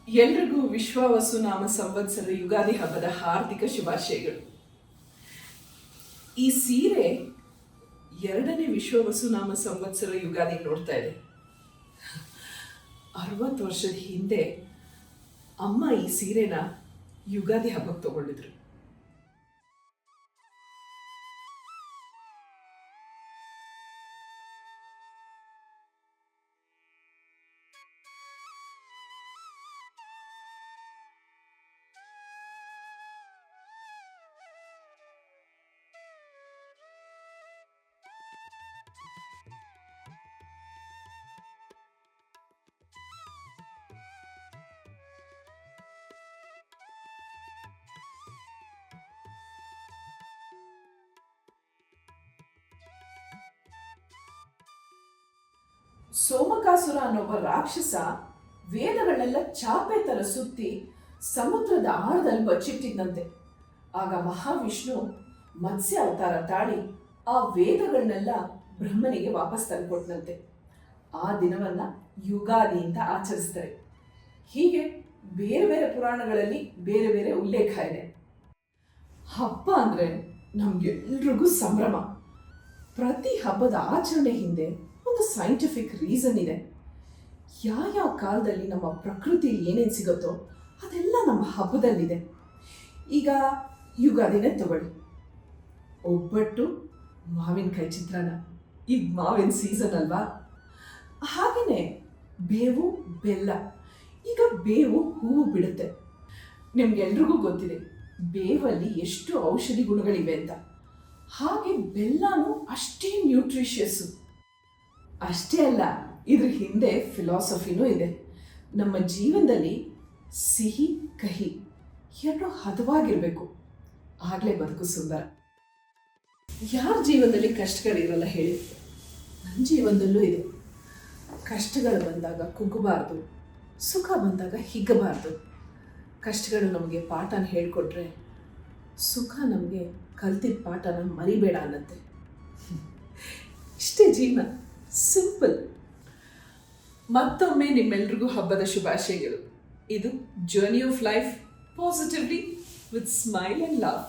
ಎಲ್ರಿಗೂ ವಿಶ್ವಾವಸುನಾಮ ಸಂವತ್ಸರ ಯುಗಾದಿ ಹಬ್ಬದ ಹಾರ್ದಿಕ ಶುಭಾಶಯಗಳು. ಈ ಸೀರೆ ಎರಡನೇ ವಿಶ್ವವಸುನಾಮ ಸಂವತ್ಸರ ಯುಗಾದಿ ನೋಡ್ತಾ ಇದೆ. 60 ವರ್ಷದ ಹಿಂದೆ ಅಮ್ಮ ಈ ಸೀರೆನ ಯುಗಾದಿ ಹಬ್ಬಕ್ಕೆ ತಗೊಂಡಿದ್ರು. ಸೋಮಕಾಸುರ ಅನ್ನೊಬ್ಬ ರಾಕ್ಷಸ ವೇದಗಳನ್ನೆಲ್ಲ ಚಾಪೆ ತರ ಸುತ್ತಿ ಸಮುದ್ರದ ಆಳದಲ್ಲಿ ಬಚ್ಚಿಟ್ಟಿದ್ದಂತೆ. ಆಗ ಮಹಾವಿಷ್ಣು ಮತ್ಸ್ಯ ಅವತಾರ ತಾಳಿ ಆ ವೇದಗಳನ್ನೆಲ್ಲ ಬ್ರಹ್ಮನಿಗೆ ವಾಪಸ್ ತಂದುಕೊಟ್ಟಂತೆ. ಆ ದಿನವನ್ನ ಯುಗಾದಿ ಅಂತ ಆಚರಿಸ್ತಾರೆ. ಹೀಗೆ ಬೇರೆ ಬೇರೆ ಪುರಾಣಗಳಲ್ಲಿ ಬೇರೆ ಬೇರೆ ಉಲ್ಲೇಖ ಇದೆ. ಹಬ್ಬ ಅಂದ್ರೆ ನಮ್ಗೆಲ್ರಿಗೂ ಸಂಭ್ರಮ. ಪ್ರತಿ ಹಬ್ಬದ ಆಚರಣೆ ಹಿಂದೆ ಒಂದು ಸೈಂಟಿಫಿಕ್ ರೀಸನ್ ಇದೆ. ಯಾವ ಕಾಲದಲ್ಲಿ ನಮ್ಮ ಪ್ರಕೃತಿ ಏನೇನು ಸಿಗುತ್ತೋ ಅದೆಲ್ಲ ನಮ್ಮ ಹಬ್ಬದಲ್ಲಿದೆ. ಈಗ ಯುಗಾದಿನೇ ತಗೊಳ್ಳಿ, ಒಬ್ಬಟ್ಟು, ಮಾವಿನಕಾಯಿ ಚಿತ್ರಾನ್ನ, ಈಗ ಮಾವಿನ ಸೀಸನ್ ಅಲ್ವಾ. ಹಾಗೆಯೇ ಬೇವು ಬೆಲ್ಲ. ಈಗ ಬೇವು ಹೂವು ಬಿಡುತ್ತೆ. ನಿಮ್ಗೆಲ್ರಿಗೂ ಗೊತ್ತಿದೆ ಬೇವಲ್ಲಿ ಎಷ್ಟು ಔಷಧಿ ಗುಣಗಳಿವೆ ಅಂತ. ಹಾಗೆ ಬೆಲ್ಲನೂ ಅಷ್ಟೇ ನ್ಯೂಟ್ರಿಷಿಯಸ್ಸು. ಅಷ್ಟೇ ಅಲ್ಲ, ಇದ್ರ ಹಿಂದೆ ಫಿಲಾಸಫಿನೂ ಇದೆ. ನಮ್ಮ ಜೀವನದಲ್ಲಿ ಸಿಹಿ ಕಹಿ ಎರಡು ಹದವಾಗಿರಬೇಕು, ಆಗಲೇ ಬದುಕು ಸುಂದರ. ಯಾರ ಜೀವನದಲ್ಲಿ ಕಷ್ಟಗಳಿರಲ್ಲ ಹೇಳಿ? ನನ್ನ ಜೀವನದಲ್ಲೂ ಇದೆ. ಕಷ್ಟಗಳು ಬಂದಾಗ ಕುಗ್ಗಬಾರ್ದು, ಸುಖ ಬಂದಾಗ ಹಿಗ್ಗಬಾರ್ದು. ಕಷ್ಟಗಳು ನಮಗೆ ಪಾಠನ ಹೇಳಿಕೊಟ್ರೆ ಸುಖ ನಮಗೆ ಕಲ್ತಿದ್ದ ಪಾಠನ ಮರಿಬೇಡ ಅನ್ನತ್ತೆ. ಇಷ್ಟೇ ಜೀವನ, ಸಿಂಪಲ್. ಮತ್ತೊಮ್ಮೆ ನಿಮ್ಮೆಲ್ರಿಗೂ ಹಬ್ಬದ ಶುಭಾಶಯಗಳು. ಇದು journey of life positively with smile and love.